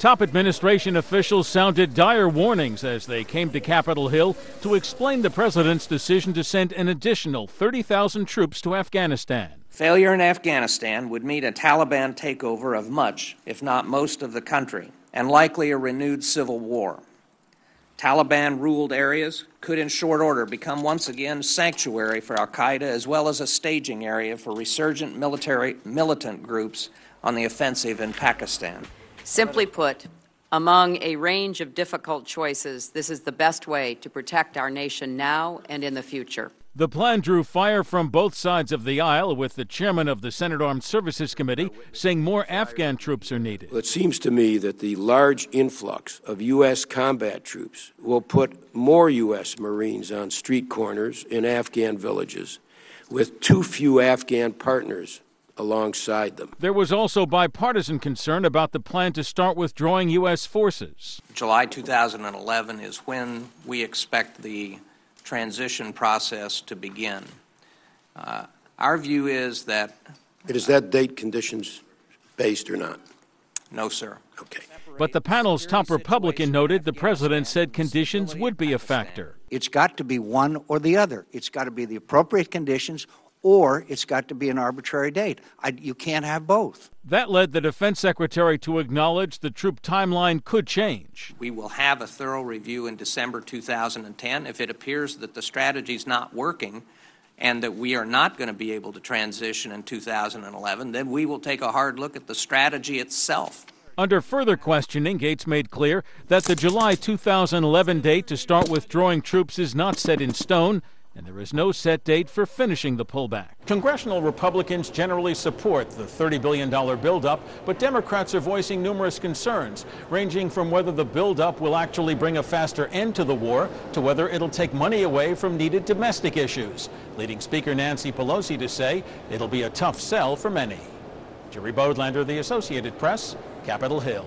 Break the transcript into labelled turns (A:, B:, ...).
A: Top administration officials sounded dire warnings as they came to Capitol Hill to explain the president's decision to send an additional 30,000 troops to Afghanistan.
B: Failure in Afghanistan would mean a Taliban takeover of much, if not most, of the country, and likely a renewed civil war. Taliban-ruled areas could in short order become once again sanctuary for al-Qaeda, as well as a staging area for resurgent militant groups on the offensive in Pakistan.
C: Simply put, among a range of difficult choices, this is the best way to protect our nation now and in the future.
A: The plan drew fire from both sides of the aisle, with the chairman of the Senate Armed Services Committee saying more Afghan troops are needed.
D: Well, it seems to me that the large influx of U.S. combat troops will put more U.S. Marines on street corners in Afghan villages with too few Afghan partners alongside them.
A: There was also bipartisan concern about the plan to start withdrawing U.S. forces.
B: July 2011 is when we expect the transition process to begin. Our view is that...
D: Is that date conditions-based or not?
B: No, sir.
D: Okay.
A: But the panel's top Republican noted the president said conditions would be a factor.
E: It's got to be one or the other. It's got to be the appropriate conditions, or it's got to be an arbitrary date. You can't have both.
A: That led the defense secretary to acknowledge the troop timeline could change.
B: We will have a thorough review in December 2010. If it appears that the strategy is not working and that we are not going to be able to transition in 2011, then we will take a hard look at the strategy itself.
A: Under further questioning, Gates made clear that the July 2011 date to start withdrawing troops is not set in stone, and there is no set date for finishing the pullback. Congressional Republicans generally support the $30 billion buildup, but Democrats are voicing numerous concerns, ranging from whether the buildup will actually bring a faster end to the war to whether it'll take money away from needed domestic issues, leading Speaker Nancy Pelosi to say it'll be a tough sell for many. Jerry Bodlander, The Associated Press, Capitol Hill.